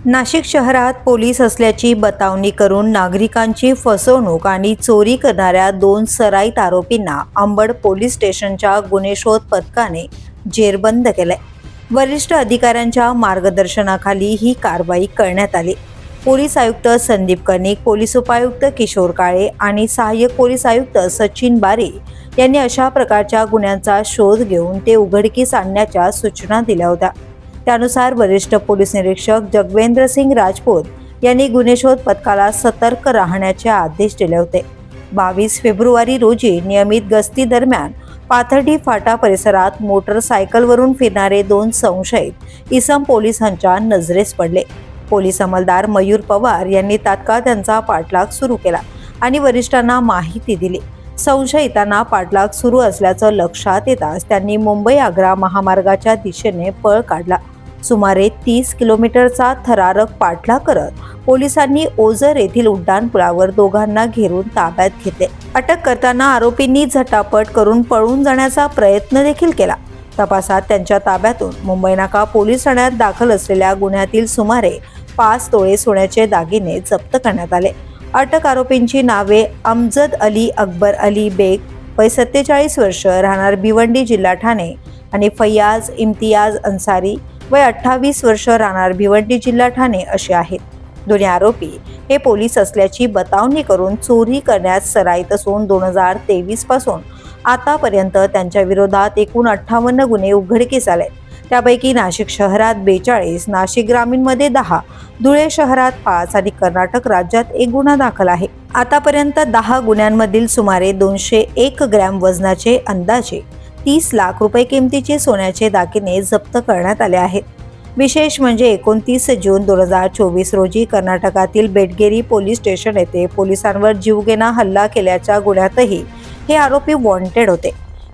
नाशिक शहरात पोलीस असल्याची बतावणी करून नागरिकांची फसवणूक आणि चोरी करणाऱ्या 2 सराईत आरोपींना अंबड पोलीस स्टेशनच्या गुन्हे शोध पथकाने जेरबंद केलंय। वरिष्ठ अधिकाऱ्यांच्या मार्गदर्शनाखाली ही कारवाई करण्यात आली। पोलीस आयुक्त संदीप कनिक, पोलीस उपायुक्त किशोर काळे आणि सहाय्यक पोलीस आयुक्त सचिन बारे यांनी अशा प्रकारच्या गुन्ह्यांचा शोध घेऊन ते उघडकीस आणण्याच्या सूचना दिल्या होत्या। त्यानुसार वरिष्ठ पोलीस निरीक्षक जगवेंद्र सिंग राजपूत यांनी गुन्हे शोध पथकाला सतर्क राहण्याचे आदेश दिले होते। 22 फेब्रुवारी रोजी नियमित गस्ती दरम्यान पाथर्डी फाटा परिसरात मोटरसायकलवरून फिरणारे 2 संशयित इसम पोलिसांच्या नजरेस पडले। पोलीस अंमलदार मयूर पवार यांनी तात्काळ त्यांचा पाठलाग सुरू केला आणि वरिष्ठांना माहिती दिली। संशयितांना पाठलाग सुरू असल्याचं लक्षात येताच त्यांनी मुंबई-आग्रा महामार्गाच्या दिशेने पळ काढला। सुमारे 30 किलोमीटरचा थरारक पाठलाग करत पोलिसांनी ओझर येथील उड्डाणपुलावर दोघांना घेरून ताब्यात घेतले। अटक करताना आरोपींनी झटापट करून पळून जाण्याचा प्रयत्न देखील केला। तपासात त्यांच्या ताब्यातून मुंबई नाका पोलीस ठाण्यात दाखल असलेल्या गुन्ह्यातील सुमारे 5 तोळे सोन्याचे दागिने जप्त करण्यात आले। अटक आरोपींची नावे अमजद अली अकबर अली बेग, वय 47 वर्ष, राहणार भिवंडी, जिल्हा ठाणे, आणि फैयाज इम्तियाज अन्सारी, वय 28 वर्ष, राहणार भिवंडी, जिल्हा ठाणे असे आहेत। दोन्ही आरोपी हे पोलीस असल्याची बतावणी करून चोरी करण्यात सराईत असून 2023 पासून आतापर्यंत त्यांच्या विरोधात एकूण 58 गुन्हे उघडकीस आले। त्यापैकी नाशिक शहरात 42, नाशिक ग्रामीणमध्ये 10, धुळे शहरात 5 आणि कर्नाटक राज्यात 1 गुन्हा दाखल आहे। आतापर्यंत 10 गुन्ह्यांमधील सुमारे 201 ग्रॅम वजनाचे अंदाजे 30 लाख रुपये किमतीचे सोन्याचे दागिने जप्त करण्यात आले आहेत। विशेष म्हणजे 29 जून 2024 रोजी कर्नाटकातील बेटगेरी पोलीस स्टेशन येथे पोलिसांवर जीवघेणा हल्ला केल्याच्या गुन्ह्यातही हे आरोपी वॉन्टेड होते।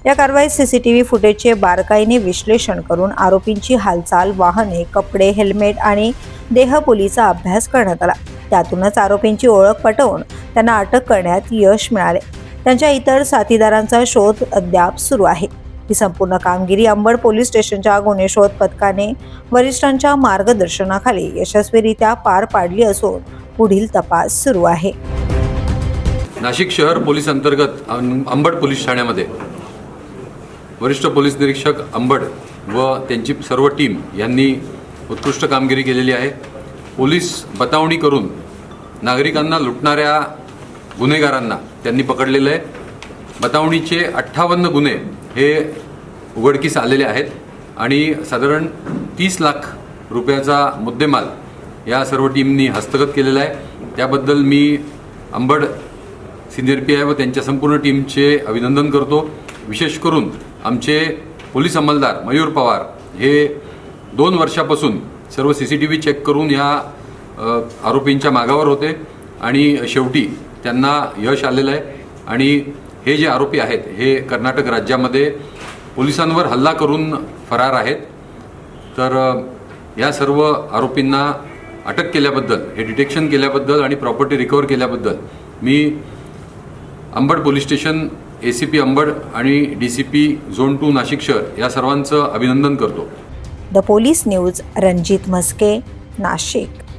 या कारवाईत सीसीटीव्ही फुटेजचे बारकाईने विश्लेषण करून आरोपींची हालचाल, वाहने, कपडे, हेल्मेट आणि देहबोलीचा अभ्यास करण्यात आला। त्यातूनच आरोपींची ओळख पटवून त्यांना अटक करण्यात यश मिळाले। त्यांच्या इतर साथीदारांचा शोध अद्याप सुरू आहे। ही संपूर्ण कामगिरी अंबड पोलीस स्टेशनच्या गुन्हे शोध पथकाने वरिष्ठांच्या मार्गदर्शनाखाली यशस्वीरित्या पार पाडली असून पुढील तपास सुरू आहे। नाशिक शहर पोलीस अंतर्गत अंबड पोलीस ठाण्यामध्ये वरिष्ठ पोलीस निरीक्षक अंबड व त्यांची सर्व टीम यांनी उत्कृष्ट कामगिरी केलेली आहे। पोलीस बतावणी करून नागरिकांना लुटणाऱ्या गुन्हेगारांना त्यांनी पकडलेलं आहे। बतावणीचे 58 गुन्हे हे उघडकीस आलेले आहेत आणि साधारण 30 लाख रुपयाचा मुद्देमाल या सर्व टीमनी हस्तगत केलेला आहे। त्याबद्दल मी अंबड सिनियर PI व त्यांच्या संपूर्ण टीमचे अभिनंदन करतो। विशेष करून आमचे पोलीस अंमलदार मयूर पवार हे 2 वर्षापासून सर्व CCTV चेक करून या आरोपींच्या मागावर होते आणि शेवटी त्यांना यश आलेलं आहे। आणि हे जे आरोपी आहेत हे कर्नाटक राज्यामध्ये पोलिसांवर हल्ला करून फरार आहेत। तर या सर्व आरोपींना अटक केल्याबद्दल, हे डिटेक्शन केल्याबद्दल आणि प्रॉपर्टी रिकवर केल्याबद्दल मी Ambad police station, ACP Ambad आणि DCP झोन 2 नाशिक शहर या सर्वांचं अभिनंदन करतो। The police news, Ranjit Mhaske, Nashik.